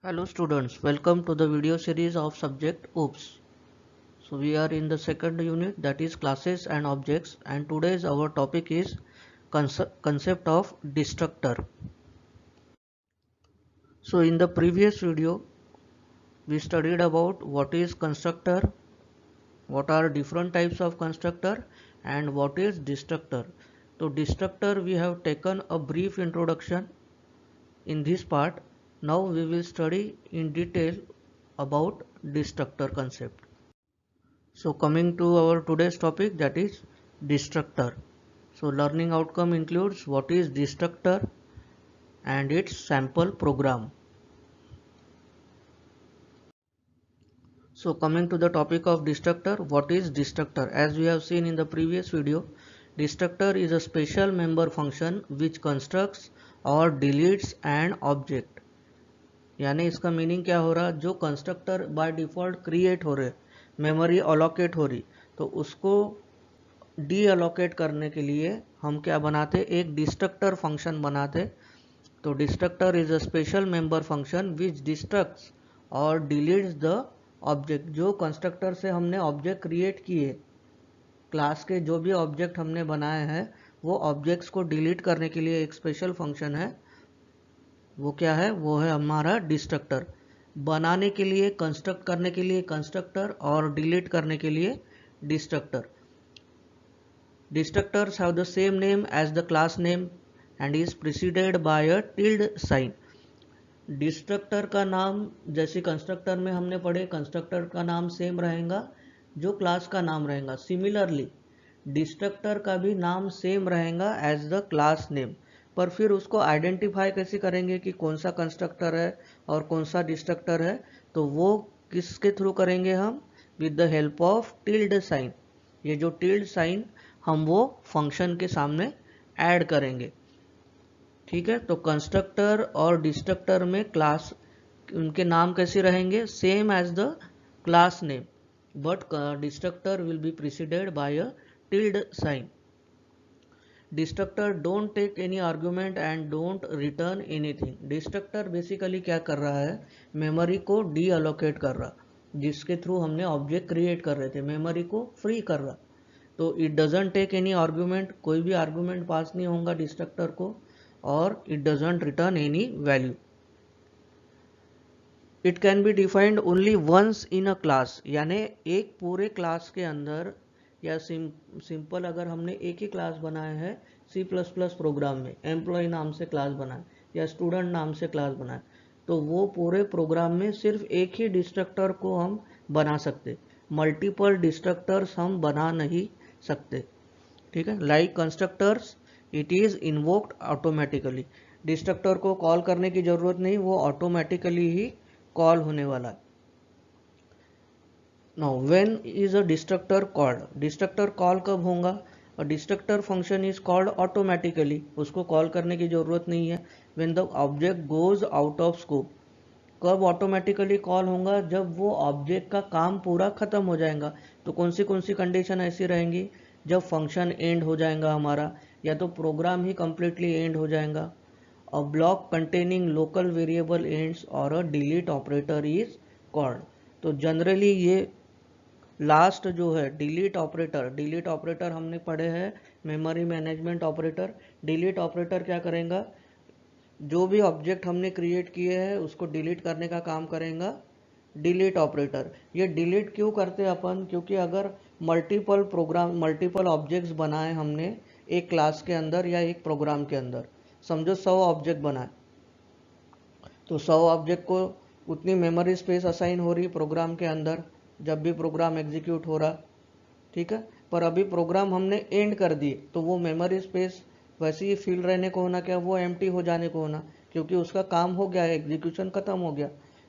Hello students, welcome to the video series of subject OOPS. So we are in the second unit, that is classes and objects, and today's our topic is concept of destructor. So in the previous video we studied about what is constructor, what are different types of constructor, and what is destructor. So destructor we have taken a brief introduction in this part. Now we will study in detail about destructor concept. So coming to our today's topic, that is destructor. So learning outcome includes what is destructor and its sample program. So coming to the topic of destructor, what is destructor? As we have seen in the previous video, destructor is a special member function which constructs or deletes an object. यानी इसका meaning क्या हो रहा, जो constructor by default create हो रहे, memory allocate हो रही, तो उसको डी अलोकेट करने के लिए हम क्या बनाते, एक डिस्ट्रक्टर फंक्शन बनाते. तो destructor is a special member function which destructs और डिलीट्स द ऑब्जेक्ट. जो कंस्ट्रक्टर से हमने ऑब्जेक्ट क्रिएट किए, क्लास के जो भी ऑब्जेक्ट हमने बनाए हैं, वो ऑब्जेक्ट्स को डिलीट करने के लिए एक स्पेशल फंक्शन है. वो क्या है, वो है हमारा डिस्ट्रक्टर. बनाने के लिए, कंस्ट्रक्ट करने के लिए कंस्ट्रक्टर और डिलीट करने के लिए destructor. Destructors have the same name as the class name and is preceded by a tilde sign. Destructor का नाम जैसे कंस्ट्रक्टर में हमने पढ़े, कंस्ट्रक्टर का नाम सेम रहेगा जो क्लास का नाम रहेगा. सिमिलरली डिस्ट्रक्टर का भी नाम सेम रहेगा एज द क्लास नेम. पर फिर उसको आइडेंटिफाई कैसे करेंगे कि कौन सा कंस्ट्रक्टर है और कौन सा डिस्ट्रक्टर है, तो वो किसके थ्रू करेंगे हम, with the help of tilde sign. ये जो टिल्ड साइन हम वो फंक्शन के सामने ऐड करेंगे. ठीक है, तो कंस्ट्रक्टर और डिस्ट्रक्टर में क्लास, उनके नाम कैसे रहेंगे, same as the class name, but destructor will be preceded by a tilde sign. Destructor don't take any argument and don't return anything. Destructor basically क्या कर रहा है, मेमोरी को डी अलोकेट कर रहा, जिसके थ्रू हमने ऑब्जेक्ट क्रिएट कर रहे थे, मेमोरी को फ्री कर रहा. तो it doesn't take any argument, कोई भी आर्ग्यूमेंट पास नहीं होगा डिस्ट्रक्टर को, और it doesn't return any value. It can be defined only once in a class, यानी एक पूरे क्लास के अंदर, या सिंपल अगर हमने एक ही क्लास बनाया है C++ प्रोग्राम में, एम्प्लॉय नाम से क्लास बनाए या स्टूडेंट नाम से क्लास बनाए, तो वो पूरे प्रोग्राम में सिर्फ एक ही डिस्ट्रक्टर को हम बना सकते, मल्टीपल डिस्ट्रक्टर्स हम बना नहीं सकते. ठीक है, like constructors it is invoked automatically. Destructor को कॉल करने की जरूरत नहीं, वो ऑटोमेटिकली ही कॉल होने वाला है. Now when is a destructor called, destructor call कब होगा, destructor function is called automatically, उसको कॉल करने की जरूरत नहीं है. When the object goes out of scope, कब ऑटोमेटिकली कॉल होगा, जब वो ऑब्जेक्ट का काम पूरा खत्म हो जाएगा. तो कौन सी कंडीशन ऐसी रहेंगी, जब फंक्शन एंड हो जाएगा हमारा, या तो प्रोग्राम ही कंप्लीटली एंड हो जाएगा. A block containing local variable ends और अ डिलीट ऑपरेटर इज कॉल्ड. तो जनरली ये लास्ट जो है डिलीट ऑपरेटर, डिलीट ऑपरेटर हमने पढ़े हैं memory management operator. Delete operator क्या करेगा, जो भी ऑब्जेक्ट हमने क्रिएट किए हैं उसको डिलीट करने का काम करेगा डिलीट ऑपरेटर. ये डिलीट क्यों करते हैं अपन, क्योंकि अगर मल्टीपल ऑब्जेक्ट्स बनाए हमने एक क्लास के अंदर या एक प्रोग्राम के अंदर, समझो 100 ऑब्जेक्ट बनाए, तो 100 ऑब्जेक्ट को उतनी मेमोरी स्पेस असाइन हो रही प्रोग्राम के अंदर जब भी प्रोग्राम एग्जीक्यूट हो रहा. ठीक है, पर अभी प्रोग्राम हमने एंड कर दिए, तो वो मेमोरी स्पेस वैसे ही फिल रहने को होना, क्या वो एम्प्टी हो जाने को होना, क्योंकि उसका काम हो गया है, एग्जीक्यूशन खत्म हो गया.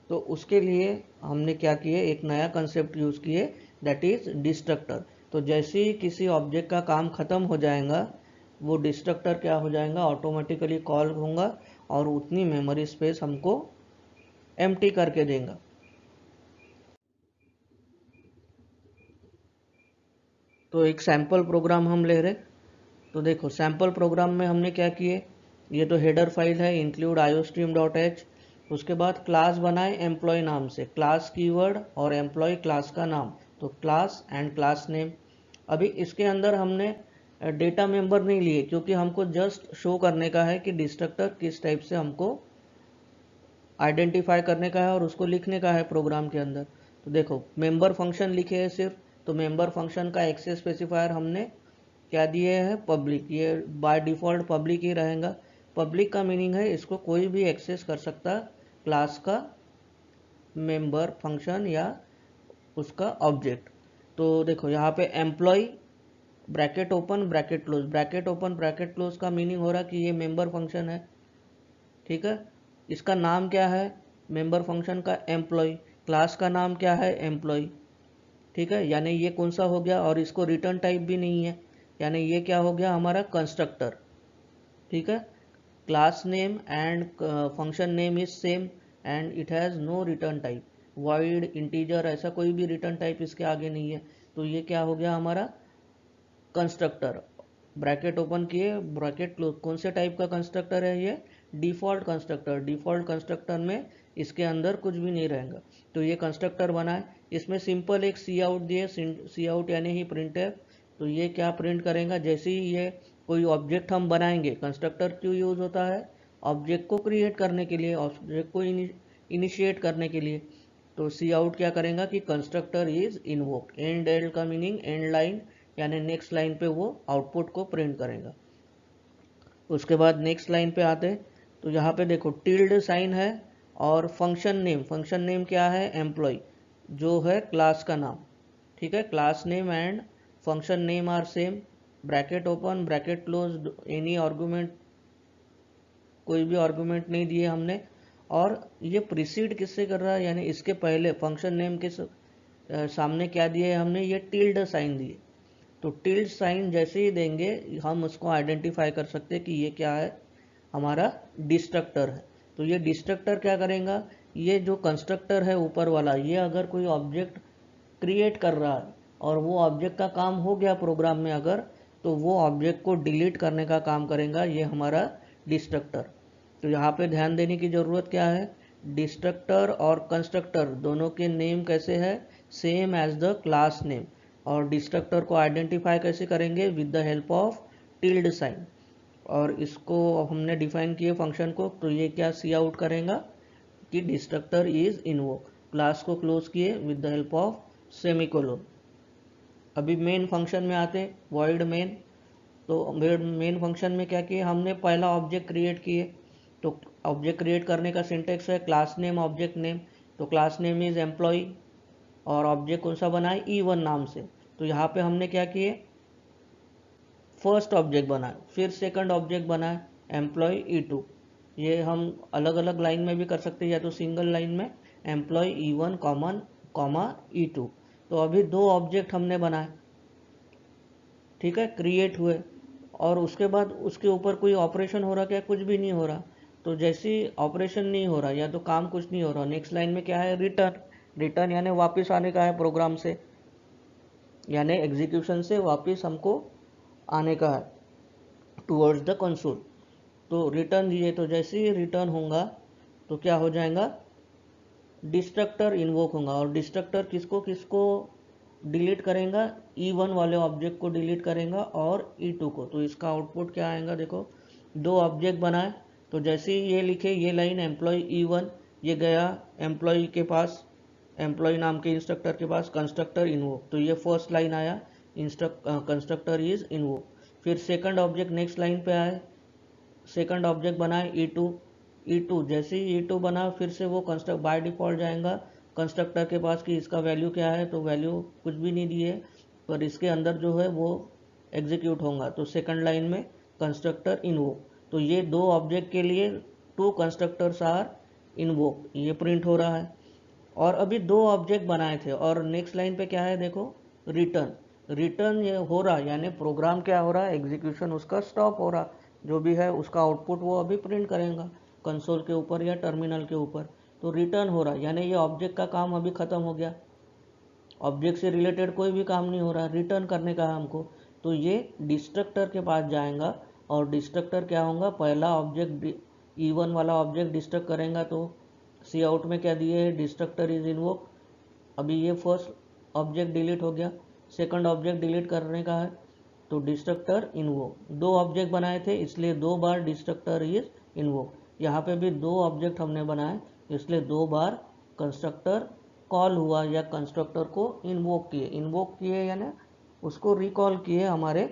तो उसके लिए हमने क्या किए, एक नया कंसेप्ट यूज किए, दैट इज डिस्ट्रक्टर. तो जैसे ही किसी ऑब्जेक्ट का काम खत्म हो जाएगा, वो डिस्ट्रक्टर क्या हो जाएगा, ऑटोमेटिकली कॉल होगा और उतनी मेमोरी स्पेस हमको एम्प्टी करके देगा. तो एक सैंपल प्रोग्राम हम ले रहे. तो देखो सैंपल प्रोग्राम में हमने क्या किए, ये तो हेडर फाइल है include iostream.h. उसके बाद क्लास बनाए एम्प्लॉय नाम से, क्लास कीवर्ड और एम्प्लॉय क्लास का नाम, तो क्लास एंड क्लास नेम। अभी इसके अंदर हमने डेटा मेंबर नहीं लिए क्योंकि हमको जस्ट शो करने का है कि डिस्ट्रक्टर किस टाइप से हमको आइडेंटिफाई करने का है और उसको लिखने का है प्रोग्राम के अंदर। तो देखो मेंबर फंक्शन लिखे है सिर्फ, तो मेंबर फंक्शन का एक्सेस स्पेसिफायर हमने क्या दिए है, पब्लिक। ये बाय डिफ़ॉल्ट पब्लिक ही रहेगा। पब्लिक का मीनिंग है इसको कोई भी एक्सेस कर सकता क्लास का मेंबर फंक्शन या उसका ऑब्जेक्ट। तो देखो यहाँ पे employee bracket open bracket close, bracket open bracket close का मीनिंग हो रहा कि ये मेंबर फंक्शन है, ठीक है। इसका नाम क्या है मेंबर फंक्शन का, एम्प्लॉय। क्लास का नाम क्या है, एम्प्लॉय, ठीक है। यानी ये कौन सा हो गया, और इसको रिटर्न टाइप भी नहीं है, यानी ये क्या हो गया हमारा कंस्ट्रक्टर, ठीक है। Class name and function name is same and it has no return type, void integer ऐसा कोई भी रिटर्न टाइप इसके आगे नहीं है। तो ये क्या हो गया हमारा कंस्ट्रक्टर। ब्रैकेट ओपन किए ब्रैकेट क्लोज, कौन से टाइप का कंस्ट्रक्टर है ये, डिफ़ॉल्ट कंस्ट्रक्टर। डिफ़ॉल्ट कंस्ट्रक्टर में इसके अंदर कुछ भी नहीं रहेगा। तो ये कंस्ट्रक्टर बना है, इसमें सिंपल एक सी आउट दिए, सी आउट यानी ही प्रिंट है। तो ये क्या प्रिंट करेगा, जैसे ही ये कोई ऑब्जेक्ट हम बनाएंगे, कंस्ट्रक्टर क्यों यूज़ होता है, ऑब्जेक्ट को क्रिएट करने के लिए, ऑब्जेक्ट को इनिशिएट करने के लिए। तो सी आउट क्या करेगा कि constructor is invoke, and L का मीनिंग एंड लाइन, यानी नेक्स्ट लाइन पे वो आउटपुट को प्रिंट करेगा। उसके बाद नेक्स्ट लाइन पे आते हैं, तो यहाँ पे देखो टिल्ड साइन है और फंक्शन नेम, फंक्शन नेम क्या है, एम्प्लॉय, जो है क्लास का नाम, ठीक है। Class name and function name are same, bracket open bracket close, any argument, कोई भी आर्गुमेंट नहीं दिए हमने। और ये प्रीसीड किससे कर रहा है, यानी इसके पहले फंक्शन नेम के सामने क्या दिए हमने, ये टिल्ड साइन दिए। तो टिल्ड साइन जैसे ही देंगे हम उसको आइडेंटिफाई कर सकते हैं कि ये क्या है, हमारा डिस्ट्रक्टर है। तो ये डिस्ट्रक्टर क्या करेगा, ये जो कंस्ट्रक्टर है ऊपर वाला, ये अगर कोई ऑब्जेक्ट क्रिएट कर रहा है और वो ऑब्जेक्ट का काम हो गया प्रोग्राम में अगर, तो वो ऑब्जेक्ट को डिलीट करने का काम करेगा ये हमारा डिस्ट्रक्टर। तो यहाँ पे ध्यान देने की ज़रूरत क्या है, डिस्ट्रक्टर और कंस्ट्रक्टर दोनों के नेम कैसे है, same as the class name. और डिस्ट्रक्टर को आइडेंटिफाई कैसे करेंगे, with the help of tilde sign. और इसको हमने डिफाइन किए फंक्शन को, तो ये क्या सी आउट करेगा कि डिस्ट्रक्टर इज इन्वोक। क्लास को क्लोज किए with the help of semicolon. अभी मेन फंक्शन में आते हैं, वॉइड मेन। तो मेन फंक्शन में क्या किए हमने, पहला ऑब्जेक्ट क्रिएट किए। तो ऑब्जेक्ट क्रिएट करने का सिंटेक्स है क्लास नेम ऑब्जेक्ट नेम। तो क्लास नेम इज एम्प्लॉय और ऑब्जेक्ट कौन सा बनाए, E1 नाम से। तो यहाँ पे हमने क्या किए, फर्स्ट ऑब्जेक्ट बनाए, फिर सेकंड ऑब्जेक्ट बनाए एम्प्लॉय E2। ये हम अलग अलग लाइन में भी कर सकते हैं, या तो सिंगल लाइन में एम्प्लॉय E1 कॉमा E2। तो अभी दो ऑब्जेक्ट हमने बनाए, ठीक है, क्रिएट हुए। और उसके बाद उसके ऊपर कोई ऑपरेशन हो रहा क्या, कुछ भी नहीं हो रहा। तो जैसे ऑपरेशन नहीं हो रहा या तो काम कुछ नहीं हो रहा, नेक्स्ट लाइन में क्या है, रिटर्न। रिटर्न यानी वापस आने का है प्रोग्राम से, यानी एग्जीक्यूशन से वापस हमको आने का है टूवर्ड्स द कंसोल। तो रिटर्न दिए, तो जैसे ही रिटर्न होगा तो क्या हो जाएगा, डिस्ट्रक्टर इन्वोक होगा। और डिस्ट्रक्टर किसको किसको डिलीट करेगा, E1 वाले ऑब्जेक्ट को डिलीट करेगा और E2 को। तो इसका आउटपुट क्या आएगा, देखो दो ऑब्जेक्ट बनाए, तो जैसे ही ये लिखे ये लाइन एम्प्लॉय E1, ये गया एम्प्लॉय के पास, एम्प्लॉय नाम के इंस्ट्रक्टर के पास, कंस्ट्रक्टर इन्वोक। तो ये फर्स्ट लाइन आया, कंस्ट्रक्टर इज इन्वोक। फिर सेकंड ऑब्जेक्ट नेक्स्ट लाइन पे आए, सेकंड ऑब्जेक्ट बनाए E2 जैसे ही E2 बना फिर से वो कंस्ट्रक्ट बाय डिफॉल्ट जाएगा कंस्ट्रक्टर के पास कि इसका वैल्यू क्या है। तो वैल्यू कुछ भी नहीं दिए, पर इसके अंदर जो है वो एग्जीक्यूट होगा। तो सेकंड लाइन में कंस्ट्रक्टर इन्वोक। तो ये दो ऑब्जेक्ट के लिए टू कंस्ट्रक्टर्स आर इन्वोक, ये प्रिंट हो रहा है। और अभी दो ऑब्जेक्ट बनाए थे और नेक्स्ट लाइन पे क्या है, देखो रिटर्न। रिटर्न ये हो रहा, यानी प्रोग्राम क्या हो रहा है, एग्जीक्यूशन उसका स्टॉप हो रहा, जो भी है उसका आउटपुट वो अभी प्रिंट करेगा कंसोल के ऊपर या टर्मिनल के ऊपर। तो रिटर्न हो रहा, यानी ये ऑब्जेक्ट का काम अभी ख़त्म हो गया, ऑब्जेक्ट से रिलेटेड कोई भी काम नहीं हो रहा, रिटर्न करने का है हमको। तो ये डिस्ट्रक्टर के पास जाएगा और डिस्ट्रक्टर क्या होगा, पहला ऑब्जेक्ट E1 वाला ऑब्जेक्ट डिस्ट्रक्ट करेगा, तो सी आउट में क्या दिए है, डिस्ट्रक्टर इज इन्वोक। अभी ये फर्स्ट ऑब्जेक्ट डिलीट हो गया, सेकंड ऑब्जेक्ट डिलीट करने का है तो डिस्ट्रक्टर इन्वोक। दो ऑब्जेक्ट बनाए थे इसलिए 2 बार डिस्ट्रक्टर इज इन्वोक। यहाँ पे भी 2 ऑब्जेक्ट हमने बनाए इसलिए 2 बार कंस्ट्रक्टर कॉल हुआ या कंस्ट्रक्टर को इन्वोक किए यानी उसको रिकॉल किए हमारे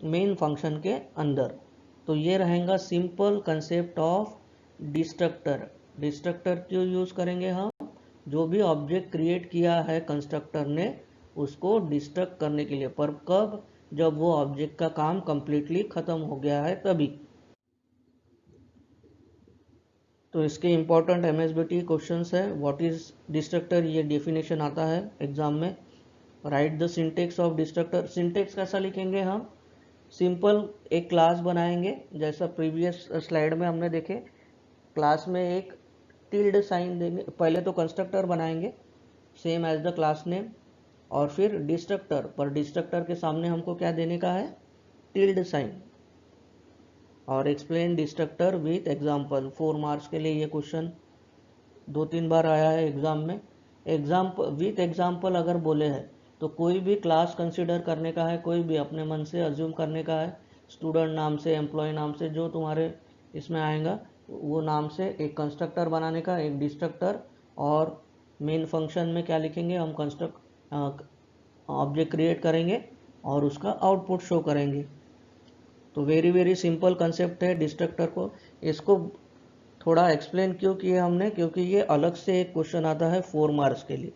मेन फंक्शन के अंदर। तो ये रहेगा simple concept of destructor. Destructor क्यों यूज़ करेंगे हम, जो भी ऑब्जेक्ट क्रिएट किया है कंस्ट्रक्टर ने उसको डिस्ट्रक्ट करने के लिए, पर कब, जब वो ऑब्जेक्ट का काम कंप्लीटली ख़त्म हो गया है तभी। तो इसके इम्पोर्टेंट एमएसबीटी क्वेश्चंस है, व्हाट इज डिस्ट्रक्टर, ये डेफिनेशन आता है एग्जाम में। Write the syntax of destructor. Syntax कैसा लिखेंगे हम, सिंपल एक क्लास बनाएंगे जैसा प्रीवियस स्लाइड में हमने देखे। क्लास में एक टिल्ड साइन देंगे, पहले तो कंस्ट्रक्टर बनाएंगे same as the class name, और फिर डिस्ट्रक्टर, पर डिस्ट्रक्टर के सामने हमको क्या देने का है, टिल्ड साइन। और explain destructor with example. 4 marks के लिए ये क्वेश्चन 2-3 बार आया है एग्जाम में। विथ एग्जाम्पल अगर बोले हैं तो कोई भी क्लास कंसिडर करने का है, कोई भी अपने मन से अज्यूम करने का है, स्टूडेंट नाम से, एम्प्लॉय नाम से, जो तुम्हारे इसमें आएगा वो नाम से एक कंस्ट्रक्टर बनाने का, एक डिस्ट्रक्टर, और मेन फंक्शन में क्या लिखेंगे हम, ऑब्जेक्ट क्रिएट करेंगे और उसका आउटपुट शो करेंगे। तो वेरी सिंपल कंसेप्ट है डिस्ट्रक्टर को। इसको थोड़ा एक्सप्लेन क्यों किए हमने, क्योंकि ये अलग से एक क्वेश्चन आता है 4 मार्क्स के लिए।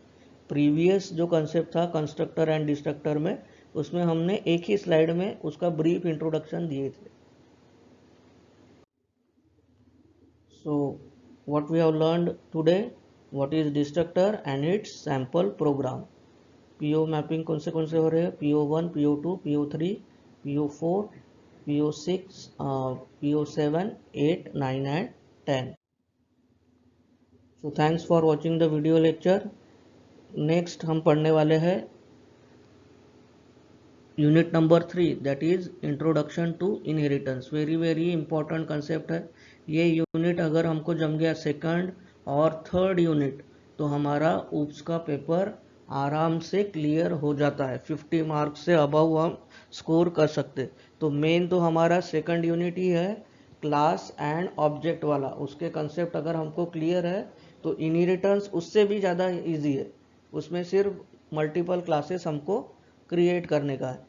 प्रीवियस जो कंसेप्ट था कंस्ट्रक्टर एंड डिस्ट्रक्टर में, उसमें हमने एक ही स्लाइड में उसका ब्रीफ इंट्रोडक्शन दिए थे। So what we have learned today, what is destructor and its sample program. PO mapping कौन से हो रहे हैं, PO1, PO2, PO3, PO4, PO6, PO7, 8, 9 and 10। So thanks for watching the video lecture. Next हम पढ़ने वाले हैं unit number 3, that is introduction to inheritance. Very important concept है ये यूनिट। अगर हमको जम गया सेकंड और थर्ड यूनिट तो हमारा ऊप्स का पेपर आराम से क्लियर हो जाता है, 50 मार्क्स से अबव हम स्कोर कर सकते। तो मेन तो हमारा सेकंड यूनिट ही है, क्लास एंड ऑब्जेक्ट वाला। उसके कंसेप्ट अगर हमको क्लियर है तो इनहेरिटेंस उससे भी ज़्यादा इजी है, उसमें सिर्फ मल्टीपल क्लासेस हमको क्रिएट करने का है।